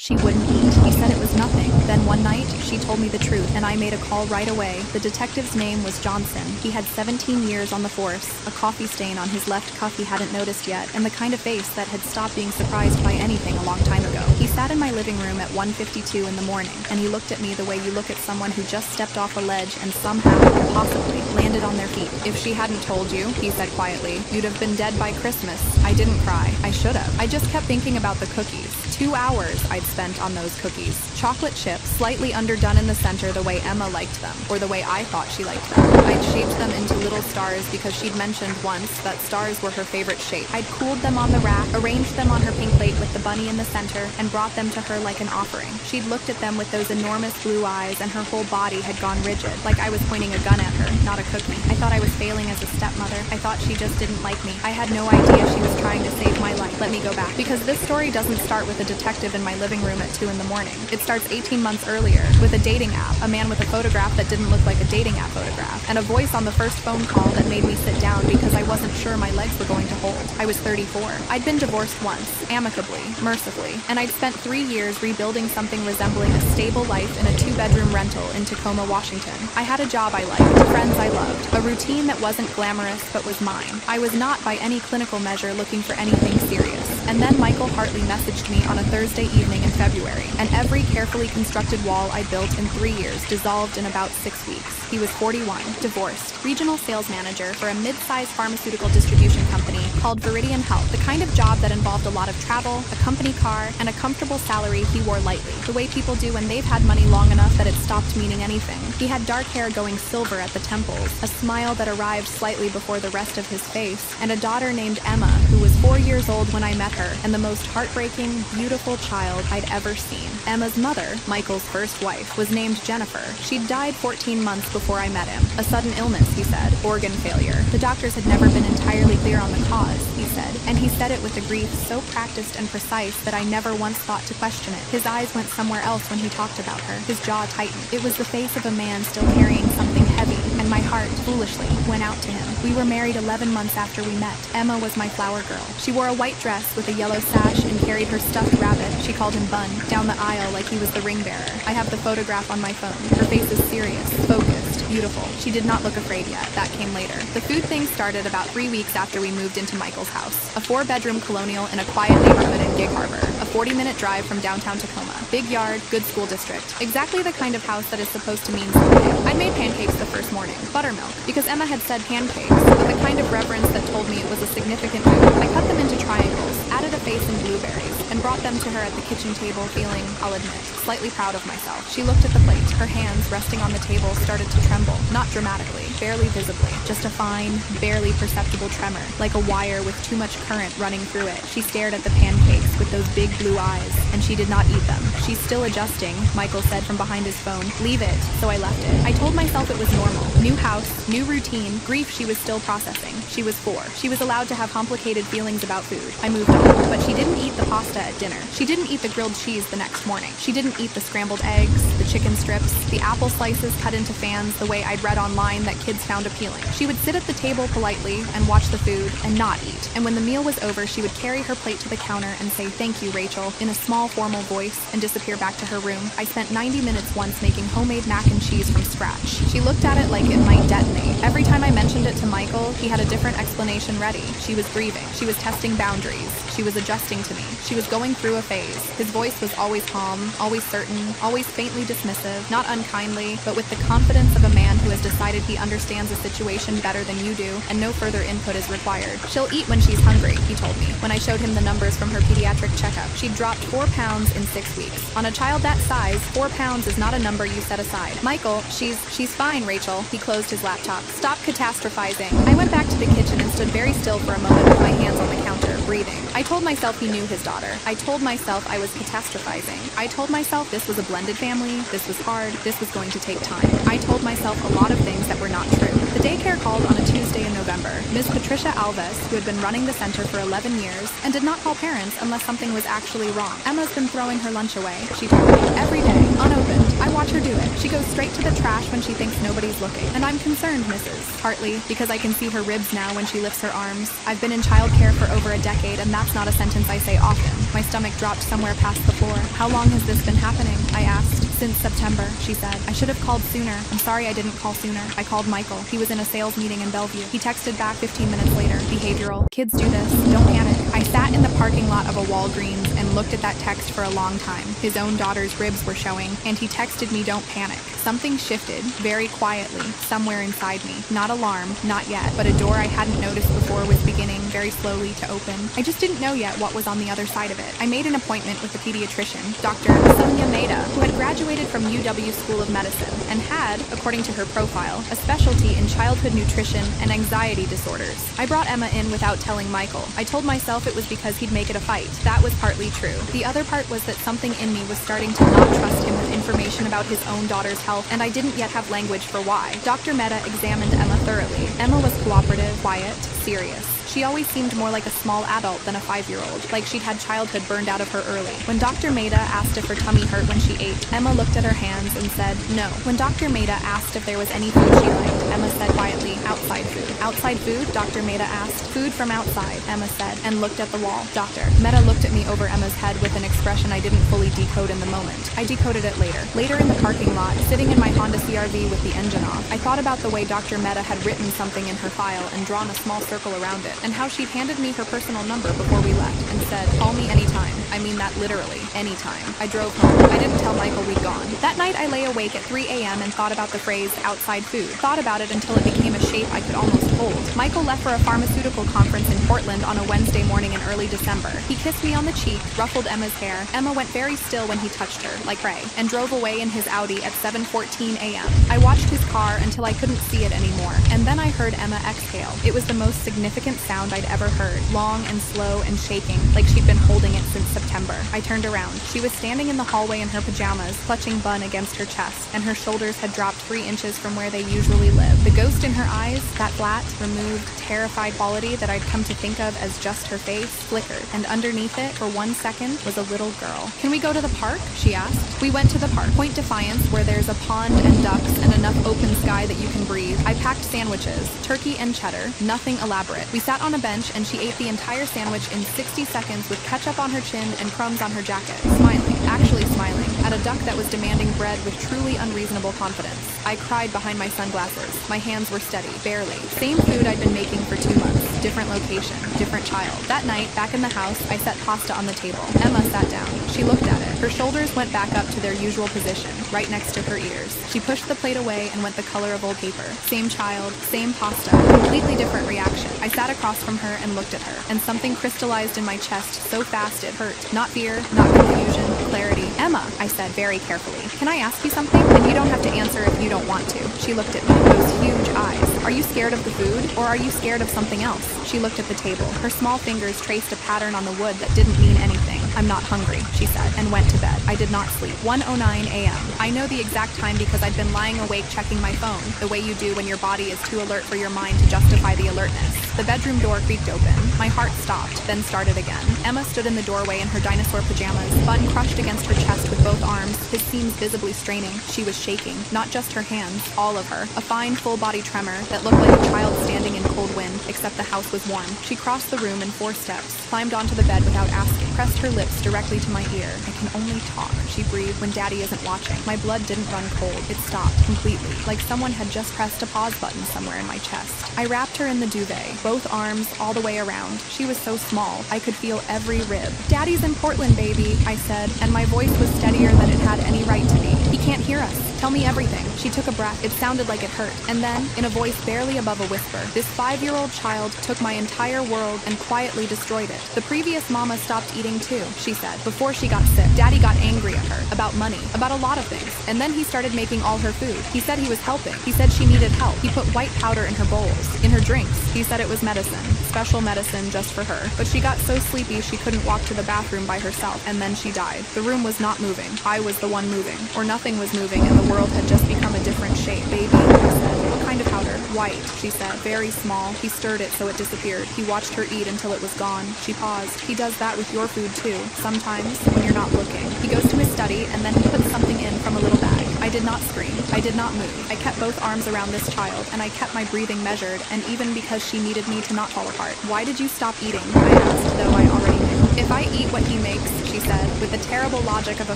She wouldn't eat. He said it was nothing. Then one night, she told me the truth, and I made a call right away. The detective's name was Johnson. He had 17 years on the force, a coffee stain on his left cuff he hadn't noticed yet, and the kind of face that had stopped being surprised by anything a long time ago. He sat in my living room at 1:52 in the morning, and he looked at me the way you look at someone who just stepped off a ledge and somehow, impossibly, landed on their feet. If she hadn't told you, he said quietly, you'd have been dead by Christmas. I didn't cry. I should have. I just kept thinking about the cookies. 2 hours I'd spent on those cookies. Chocolate chips, slightly underdone in the center the way Emma liked them, or the way I thought she liked them. I'd shaped them into little stars because she'd mentioned once that stars were her favorite shape. I'd cooled them on the rack, arranged them on her pink plate with the bunny in the center, and brought them to her like an offering. She'd looked at them with those enormous blue eyes, and her whole body had gone rigid, like I was pointing a gun at her, not a cookie. I thought I was failing as a stepmother. I thought she just didn't like me. I had no idea she was trying to save my life. Let me go back, because this story doesn't start with a detective in my living room at 2 in the morning. It starts 18 months earlier, with a dating app, a man with a photograph that didn't look like a dating app photograph, and a voice on the first phone call that made me sit down because I wasn't sure my legs were going to hold. I was 34. I'd been divorced once, amicably, mercifully, and I'd spent 3 years rebuilding something resembling a stable life in a 2-bedroom rental in Tacoma, Washington. I had a job I liked, friends I loved, a routine that wasn't glamorous but was mine. I was not by any clinical measure looking for anything serious. And then Michael Hartley messaged me on a Thursday evening in February, and every carefully constructed wall I built in 3 years dissolved in about 6 weeks. He was 41, divorced, regional sales manager for a mid-sized pharmaceutical distribution company called Viridian Health, the kind of job that involved a lot of travel, a company car, and a comfortable salary he wore lightly, the way people do when they've had money long enough that it stopped meaning anything. He had dark hair going silver at the temples, a smile that arrived slightly before the rest of his face, and a daughter named Emma, who was 4 years old when I met her, and the most heartbreaking, beautiful child I'd ever seen. Emma's mother, Michael's first wife, was named Jennifer. She'd died 14 months before I met him. A sudden illness, he said, organ failure. The doctors had never been entirely clear on the cause, he said, and he said it with a grief so practiced and precise that I never once thought to question it. His eyes went somewhere else when he talked about her. His jaw tightened. It was the face of a man still carrying something heavy, and my heart, foolishly, went out to him. We were married 11 months after we met. Emma was my flower girl. She wore a white dress with a yellow sash and carried her stuffed rabbit, she called him Bun, down the aisle like he was the ring bearer. I have the photograph on my phone. Her face is serious, focused, beautiful. She did not look afraid yet. That came later. The food thing started about 3 weeks after we moved into Michael's house. A 4-bedroom colonial in a quiet neighborhood in Gig Harbor. A 40-minute drive from downtown Tacoma. Big yard, good school district. Exactly the kind of house that is supposed to mean something. I made pancakes the first morning. Buttermilk. Because Emma had said pancakes, with a kind of reverence that told me it was a significant food. I cut them into triangles, added a face in blueberries, and brought them to her at the kitchen table feeling, I'll admit, slightly proud of myself. She looked at the plate. Her hands, resting on the table, started to tremble. Not dramatically, barely visibly. Just a fine, barely perceptible tremor, like a wire with too much current running through it. She stared at the pancakes with those big blue eyes, and she did not eat them. She's still adjusting, Michael said from behind his phone. Leave it, so I left it. I told myself it was normal. New house, new routine, grief she was still processing. She was 4. She was allowed to have complicated feelings about food. I moved on, but she didn't eat the pasta at dinner. She didn't eat the grilled cheese the next morning. She didn't eat the scrambled eggs, the chicken strips, the apple slices cut into fans the way I'd read online that kids found appealing. She would sit at the table politely and watch the food and not eat. And when the meal was over, she would carry her plate to the counter and say, "Thank you, Rachel," in a small formal voice and disappear back to her room. I spent 90 minutes once making homemade mac and cheese from scratch. She looked at it like it might detonate. Every time I mentioned it to Michael, he had a different explanation ready. She was grieving. She was testing boundaries. She was adjusting to me. She was going through a phase. His voice was always calm, always certain, always faintly dismissive, not unkindly, but with the confidence of a man who has decided he understands a situation better than you do, and no further input is required. She'll eat when she's hungry, he told me, when I showed him the numbers from her pediatric checkup. She'd dropped 4 pounds in 6 weeks. On a child that size, 4 pounds is not a number you set aside. Michael, she's fine, Rachel. He closed his laptop. Stop catastrophizing. I went back to the kitchen and stood very still for a moment with my hands on the counter, breathing. I told myself he knew his daughter. I told myself I was catastrophizing. I told myself this was a blended family, this was hard, this was going to take time. I told myself a lot of things that were not true. The daycare called on a Tuesday in November. Ms. Patricia Alves, who had been running the center for 11 years, and did not call parents unless something was actually wrong. Emma's been throwing her lunch away, she told me, every day, unopened. I watch her do it. She goes straight to the trash when she thinks nobody's looking. And I'm concerned, Mrs. Hartley, because I can see her ribs now when she lifts her arms. I've been in childcare for over a decade, and that's not a sentence I say often. My stomach dropped somewhere past the floor. How long has this been happening? I asked. Since September, she said. I should have called sooner. I'm sorry I didn't call sooner. I called Michael. He was in a sales meeting in Bellevue. He texted back 15 minutes later. Behavioral. Kids do this. Don't panic. I sat in the parking lot of a Walgreens and looked at that text for a long time. His own daughter's ribs were showing, and he texted me, don't panic. Something shifted, very quietly, somewhere inside me. Not alarm, not yet, but a door I hadn't noticed before was beginning, very slowly, to open. I just didn't know yet what was on the other side of it. I made an appointment with the pediatrician, Dr. Sonia Maida, who had graduated from UW School of Medicine and had, according to her profile, a specialty in childhood nutrition and anxiety disorders. I brought Emma in without telling Michael. I told myself it was because he'd make it a fight. That was partly true. The other part was that something in me was starting to not trust him with information about his own daughter's health, and I didn't yet have language for why. Dr. Mehta examined Emma thoroughly. Emma was cooperative, quiet, serious. She always seemed more like a small adult than a 5-year-old, like she'd had childhood burned out of her early. When Dr. Maida asked if her tummy hurt when she ate, Emma looked at her hands and said no. When Dr. Maida asked if there was any food she liked, Emma said quietly, outside food. Outside food? Dr. Maida asked. Food from outside, Emma said, and looked at the wall. Dr. Maida looked at me over Emma's head with an expression I didn't fully decode in the moment. I decoded it later. Later in the parking lot, sitting in my Honda CR-V with the engine off, I thought about the way Dr. Maida had written something in her file and drawn a small circle around it, and how she'd handed me her personal number before we left and said, call me anytime. I mean that literally, anytime. I drove home. I didn't tell Michael we'd gone. That night I lay awake at 3 a.m. and thought about the phrase, outside food. Thought about it until it became a shape I could almost hold. Michael left for a pharmaceutical conference in Portland on a Wednesday morning in early December. He kissed me on the cheek, ruffled Emma's hair. Emma went very still when he touched her, like prey, and drove away in his Audi at 7:14 a.m. I watched his car until I couldn't see it anymore, and then I heard Emma exhale. It was the most significant sound I'd ever heard, long and slow and shaking, like she'd been holding it since September. I turned around. She was standing in the hallway in her pajamas, clutching Bun against her chest, and her shoulders had dropped 3 inches from where they usually live. The ghost in her eyes, that flat, removed, terrified quality that I'd come to think of as just her face, flickered, and underneath it, for 1 second, was a little girl. Can we go to the park? She asked. We went to the park, Point Defiance, where there's a pond and ducks and enough open sky that you can breathe. I packed sandwiches, turkey and cheddar, nothing elaborate. We sat on a bench and she ate the entire sandwich in 60 seconds with ketchup on her chin and crumbs on her jacket, smiling, actually smiling, at a duck that was demanding bread with truly unreasonable confidence. I cried behind my sunglasses. My hands were steady, barely. Same food I'd been making for 2 months. Different location, different child. That night, back in the house, I set pasta on the table. Emma sat down. She looked at it. Her shoulders went back up to their usual position, right next to her ears. She pushed the plate away and went the color of old paper. Same child, same pasta, completely different reaction. I sat across from her and looked at her, and something crystallized in my chest so fast it hurt. Not fear, not confusion, clarity. Emma, I said very carefully, can I ask you something? And you don't have to answer if you don't want to. She looked at me, those huge eyes. Are you scared of the food, or are you scared of something else? She looked at the table. Her small fingers traced a pattern on the wood that didn't mean anything. I'm not hungry, she said, and went to bed. I did not sleep. 1:09 a.m. I know the exact time because I'd been lying awake checking my phone, the way you do when your body is too alert for your mind to justify the alertness. The bedroom door creaked open. My heart stopped, then started again. Emma stood in the doorway in her dinosaur pajamas, Bun crushed against her chest with both arms, his seams visibly straining. She was shaking, not just her hands, all of her. A fine, full-body tremor that looked like a child standing in cold wind, except the house was warm. She crossed the room in 4 steps, climbed onto the bed without asking, pressed her lips directly to my ear. I can only talk, she breathed when Daddy isn't watching. My blood didn't run cold. It stopped completely, like someone had just pressed a pause button somewhere in my chest. I wrapped her in the duvet, both arms all the way around. She was so small, I could feel every rib. Daddy's in Portland, baby, I said, and my voice was steadier than it had any right to be. He can't hear us. Tell me everything. She took a breath. It sounded like it hurt. And then, in a voice barely above a whisper, this 5-year-old child took my entire world and quietly destroyed it. The previous mama stopped eating too, she said, before she got sick. Daddy got angry at her, about money, about a lot of things. And then he started making all her food. He said he was helping. He said she needed help. He put white powder in her bowls, in her drinks. He said it was medicine, special medicine just for her. But she got so sleepy she couldn't walk to the bathroom by herself, and then she died. The room was not moving. I was the one moving. Or nothing was moving, and the world had just become a different shape. Baby, I said. What kind of powder? White, she said. Very small. He stirred it so it disappeared. He watched her eat until it was gone. She paused. He does that with your food too. Sometimes, when you're not looking. He goes to his study, and then he puts something in from a little bag. I did not scream. I did not move. I kept both arms around this child, and I kept my breathing measured, and even because she needed me to not fall apart. Why did you stop eating? I asked, though I already knew. If I eat what he makes, she said, with the terrible logic of a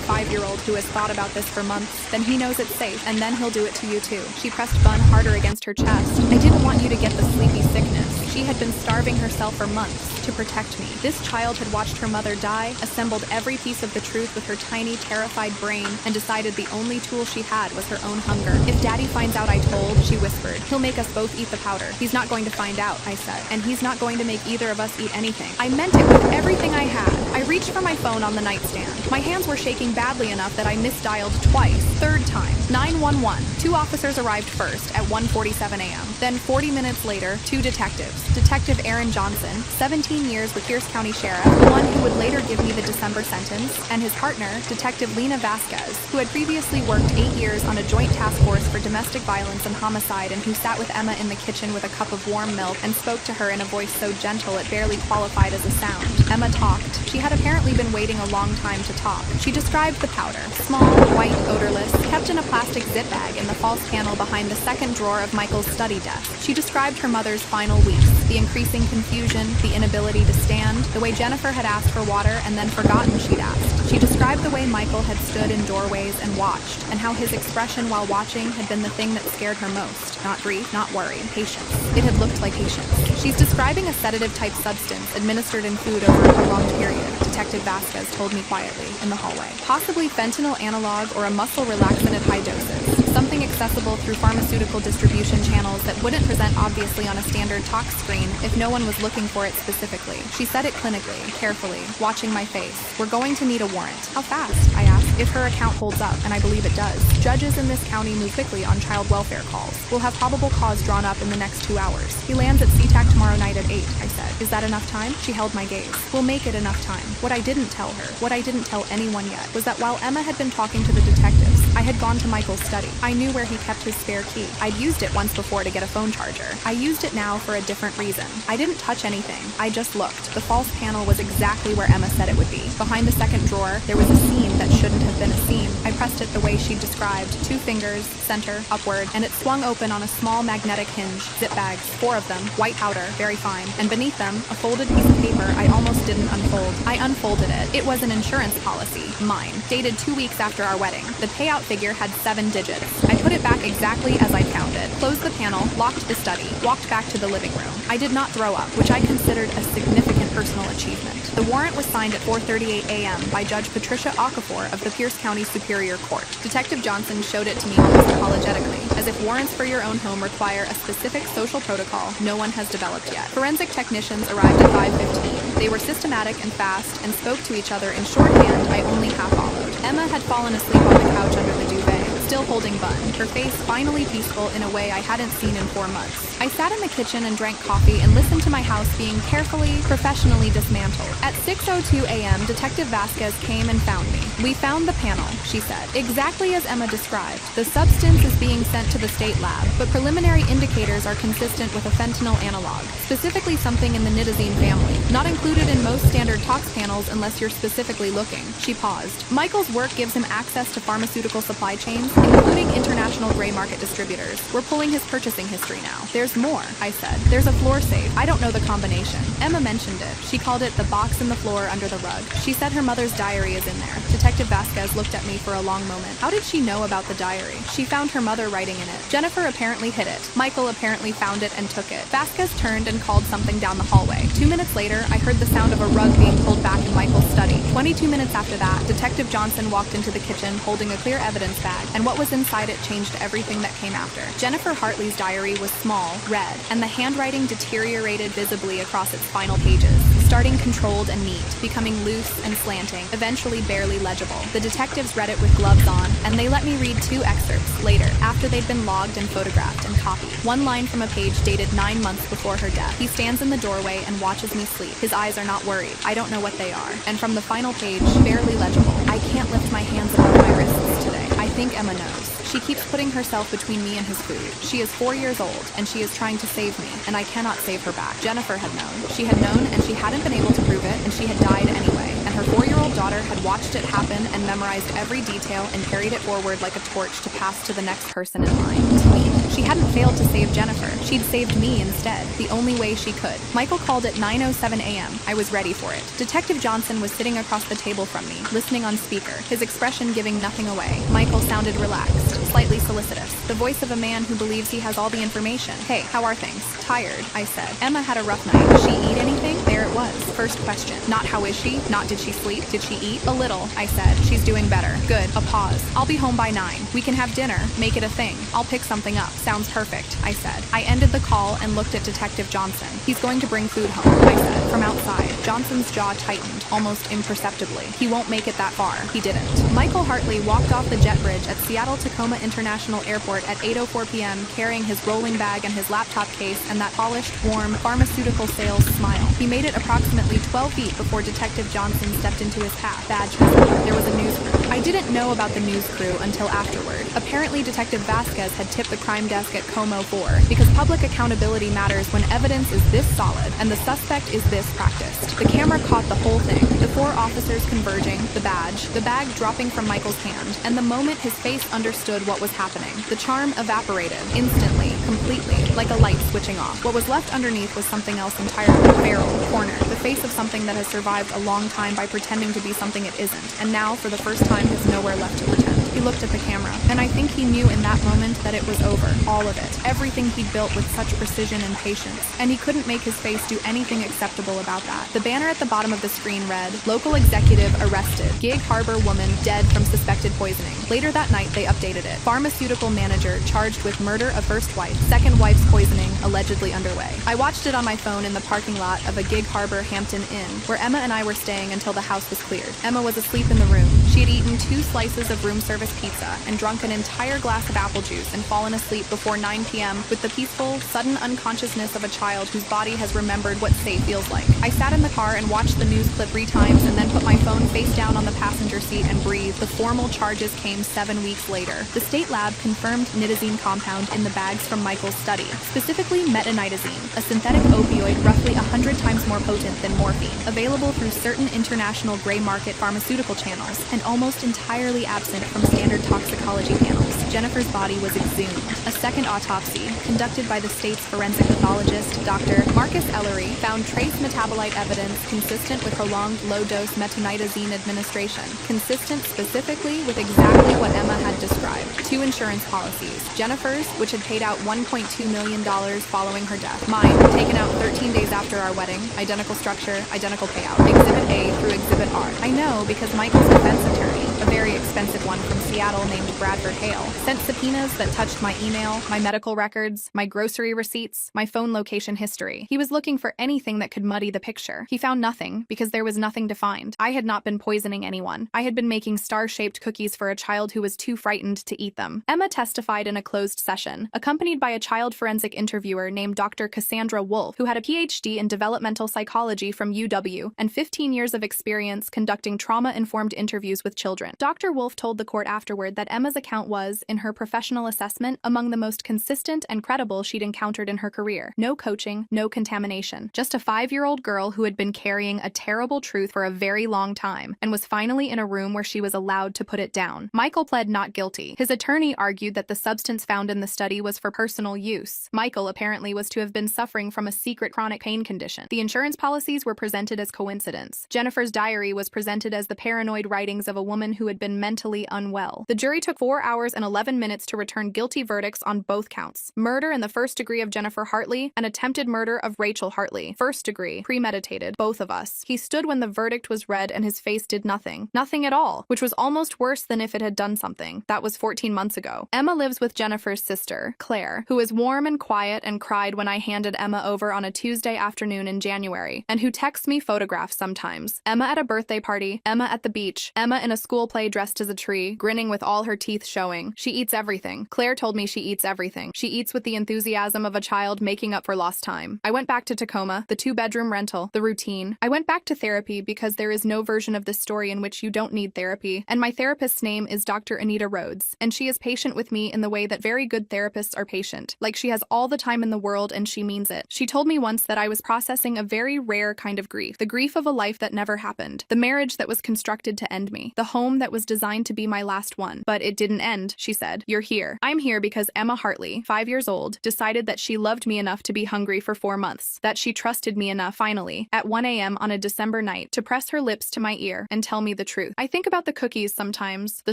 5-year-old who has thought about this for months, then he knows it's safe, and then he'll do it to you too. She pressed Bun harder against her chest. I didn't want you to get the sleepy sickness. She had been starving herself for months to protect me. This child had watched her mother die, assembled every piece of the truth with her tiny, terrified brain, and decided the only tool she had was her own hunger. If Daddy finds out I told, she whispered, he'll make us both eat the powder. He's not going to find out, I said, and he's not going to make either of us eat anything. I meant it with everything I had. I reached for my phone on the nightstand. My hands were shaking badly enough that I misdialed twice. Third time. 911. 2 officers arrived first at 1:47 a.m. Then 40 minutes later, 2 detectives. Detective Aaron Johnson, 17 years with Pierce County Sheriff, the one who would later give me the December sentence, and his partner, Detective Lena Vasquez, who had previously worked 8 years on a joint task force for domestic violence and homicide and who sat with Emma in the kitchen with a cup of warm milk and spoke to her in a voice so gentle it barely qualified as a sound. Emma talked. She had apparently been waiting a long time to talk. She described the powder. Small, white, odorless, kept in a plastic zip bag in the false panel behind the second drawer of Michael's study desk. She described her mother's final weeks, the increasing confusion, the inability to stand, the way Jennifer had asked for water and then forgotten she'd asked. She described the way Michael had stood in doorways and watched, and how his expression while watching had been the thing that scared her most. Not grief, not worry, patience. It had looked like patience. She's describing a sedative-type substance administered in food over a prolonged period, Detective Vasquez told me quietly in the hallway. Possibly fentanyl analog or a muscle relaxant at high doses. Something accessible through pharmaceutical distribution channels that wouldn't present obviously on a standard tox screen if no one was looking for it specifically. She said it clinically, carefully, watching my face. We're going to need a warrant. How fast? I asked. If her account holds up, and I believe it does. Judges in this county move quickly on child welfare calls. We'll have probable cause drawn up in the next 2 hours. He lands at SeaTac tomorrow night at 8, I said. Is that enough time? She held my gaze. We'll make it enough time. What I didn't tell her, what I didn't tell anyone yet, was that while Emma had been talking to the detectives, I had gone to Michael's study. I knew where he kept his spare key. I'd used it once before to get a phone charger. I used it now for a different reason. I didn't touch anything. I just looked. The false panel was exactly where Emma said it would be. Behind the second drawer, there was a seam that shouldn't have been a seam. I pressed it the way she'd described. 2 fingers, center, upward, and it swung open on a small magnetic hinge. Zip bags, 4 of them, white powder, very fine. And beneath them, a folded piece of paper I almost didn't unfold. I unfolded it. It was an insurance policy. Mine. Dated 2 weeks after our wedding. The payout figure had 7 digits. I put it back exactly as I found it. Closed the panel, locked the study, walked back to the living room. I did not throw up, which I considered a significant personal achievement. The warrant was signed at 4:38 a.m. by Judge Patricia Okafor of the Pierce County Superior Court. Detective Johnson showed it to me almost apologetically, as if warrants for your own home require a specific social protocol no one has developed yet. Forensic technicians arrived at 5:15. They were systematic and fast and spoke to each other in shorthand I only half followed. Emma had fallen asleep on the couch under the duvet, still holding Bun, her face finally peaceful in a way I hadn't seen in 4 months. I sat in the kitchen and drank coffee and listened to my house being carefully, professionally dismantled. At 6:02 a.m., Detective Vasquez came and found me. We found the panel, she said. Exactly as Emma described. The substance is being sent to the state lab, but preliminary indicators are consistent with a fentanyl analog, specifically something in the nitazine family, not included in most standard tox panels unless you're specifically looking. She paused. Michael's work gives him access to pharmaceutical supply chains, including international gray market distributors. We're pulling his purchasing history now. There's more, I said. There's a floor safe. I don't know the combination. Emma mentioned it. She called it the box in the floor under the rug. She said her mother's diary is in there. Detective Vasquez looked at me for a long moment. How did she know about the diary? She found her mother writing in it. Jennifer apparently hid it. Michael apparently found it and took it. Vasquez turned and called something down the hallway. 2 minutes later, I heard the sound of a rug being pulled back in Michael's study. 22 minutes after that, Detective Johnson walked into the kitchen holding a clear evidence bag, and what was inside it changed everything that came after. Jennifer Hartley's diary was small, red, and the handwriting deteriorated visibly across its final pages, starting controlled and neat, becoming loose and slanting, eventually barely legible. The detectives read it with gloves on, and they let me read 2 excerpts later, after they'd been logged and photographed and copied. One line from a page dated 9 months before her death. He stands in the doorway and watches me sleep. His eyes are not worried. I don't know what they are. And from the final page, barely legible. I can't lift my hands above my wrists today. I think Emma knows. She keeps putting herself between me and his food. She is 4 years old, and she is trying to save me, and I cannot save her back. Jennifer had known. She had known, and she hadn't been able to prove it, and she had died anyway. And her 4-year-old daughter had watched it happen and memorized every detail and carried it forward like a torch to pass to the next person in line. To me. She hadn't failed to save Jennifer. She'd saved me instead, the only way she could. Michael called at 9:07 a.m. I was ready for it. Detective Johnson was sitting across the table from me, listening on speaker, his expression giving nothing away. Michael sounded relaxed, slightly solicitous, the voice of a man who believes he has all the information. Hey, how are things? Tired, I said. Emma had a rough night. Did she eat anything? There it was. First question. Not how is she? Not did she sleep? Did she eat? A little, I said. She's doing better. Good. A pause. I'll be home by 9. We can have dinner. Make it a thing. I'll pick something up. Sounds perfect, I said. I ended the call and looked at Detective Johnson. He's going to bring food home, I said, from outside. Johnson's jaw tightened, almost imperceptibly. He won't make it that far. He didn't. Michael Hartley walked off the jet bridge at Seattle-Tacoma International Airport at 8:04 p.m. carrying his rolling bag and his laptop case and that polished, warm, pharmaceutical sales smile. He made it approximately 12 feet before Detective Johnson stepped into his path. Badge visible. There was a news crew. I didn't know about the news crew until afterward. Apparently, Detective Vasquez had tipped the crime desk at Como 4 because public accountability matters when evidence is this solid and the suspect is this practiced. The camera caught the whole thing. The 4 officers converging, the badge, the bag dropping from Michael's hand, and the moment his face understood what was happening. The charm evaporated, instantly, completely, like a light switching off. What was left underneath was something else entirely. Feral, cornered, the face of something that has survived a long time by pretending to be something it isn't, and now, for the first time, has nowhere left to pretend. He looked at the camera, and I think he knew in that moment that it was over. All of it. Everything he'd built with such precision and patience. And he couldn't make his face do anything acceptable about that. The banner at the bottom of the screen read, "Local executive arrested. Gig Harbor woman dead from suspected poisoning." Later that night, they updated it. Pharmaceutical manager charged with murder of first wife. Second wife's poisoning allegedly underway. I watched it on my phone in the parking lot of a Gig Harbor Hampton Inn, where Emma and I were staying until the house was cleared. Emma was asleep in the room. She had eaten 2 slices of room service pizza and drunk an entire glass of apple juice and fallen asleep before 9 p.m. with the peaceful, sudden unconsciousness of a child whose body has remembered what safe feels like. I sat in the car and watched the news clip 3 times and then put my phone face down on the passenger seat and breathed. The formal charges came 7 weeks later. The state lab confirmed nitazene compound in the bags from Michael's study, specifically metanitazene, a synthetic opioid roughly 100 times more potent than morphine, available through certain international gray market pharmaceutical channels, and almost entirely absent from standard toxicology panels. Jennifer's body was exhumed. A second autopsy, conducted by the state's forensic pathologist, Dr. Marcus Ellery, found trace metabolite evidence consistent with prolonged low-dose metanitazene administration, consistent specifically with exactly what Emma had described. 2 insurance policies. Jennifer's, which had paid out $1.2 million following her death. Mine, taken out 13 days after our wedding. Identical structure, identical payout. Exhibit A through Exhibit R. I know because Michael's defense attorney, a very expensive one from Seattle named Bradford Hale, sent subpoenas that touched my email, my medical records, my grocery receipts, my phone location history. He was looking for anything that could muddy the picture. He found nothing because there was nothing to find. I had not been poisoning anyone. I had been making star-shaped cookies for a child who was too frightened to eat them. Emma testified in a closed session, accompanied by a child forensic interviewer named Dr. Cassandra Wolf, who had a PhD in developmental psychology from UW and 15 years of experience conducting trauma-informed interviews with children. Dr. Wolf told the court afterward that Emma's account was, in her professional assessment, among the most consistent and credible she'd encountered in her career. No coaching, no contamination. Just a 5-year-old girl who had been carrying a terrible truth for a very long time and was finally in a room where she was allowed to put it down. Michael pled not guilty. His attorney argued that the substance found in the study was for personal use. Michael apparently was to have been suffering from a secret chronic pain condition. The insurance policies were presented as coincidence. Jennifer's diary was presented as the paranoid writings of a woman who had been mentally unwell. The jury took 4 hours and 11 minutes to return guilty verdicts on both counts. Murder in the first degree of Jennifer Hartley and attempted murder of Rachel Hartley. First degree, premeditated, both of us. He stood when the verdict was read and his face did nothing. Nothing at all, which was almost worse than if it had done something. That was 14 months ago. Emma lives with Jennifer's sister, Claire, who is warm and quiet and cried when I handed Emma over on a Tuesday afternoon in January, and who texts me photographs sometimes. Emma at a birthday party, Emma at the beach, Emma in a school play dressed as a tree, grinning with all her teeth showing. She eats everything. Claire told me she eats everything. She eats with the enthusiasm of a child making up for lost time. I went back to Tacoma, the 2-bedroom rental, the routine. I went back to therapy because there is no version of this story in which you don't need therapy, and my therapist's name is Dr. Anita Rhodes, and she is patient with me in the way that very good therapists are patient. Like she has all the time in the world and she means it. She told me once that I was processing a very rare kind of grief, the grief of a life that never happened, the marriage that was constructed to end me, the home poem that was designed to be my last one. But it didn't end, she said. You're here. I'm here because Emma Hartley, 5 years old, decided that she loved me enough to be hungry for 4 months, that she trusted me enough, finally, at 1 a.m. on a December night, to press her lips to my ear and tell me the truth. I think about the cookies sometimes, the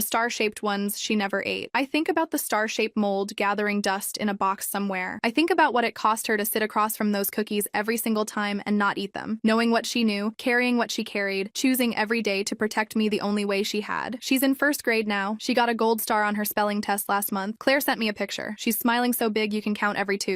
star-shaped ones she never ate. I think about the star-shaped mold gathering dust in a box somewhere. I think about what it cost her to sit across from those cookies every single time and not eat them, knowing what she knew, carrying what she carried, choosing every day to protect me the only way she had. She's in 1st grade now. She got a gold star on her spelling test last month. Claire sent me a picture. She's smiling so big you can count every tooth.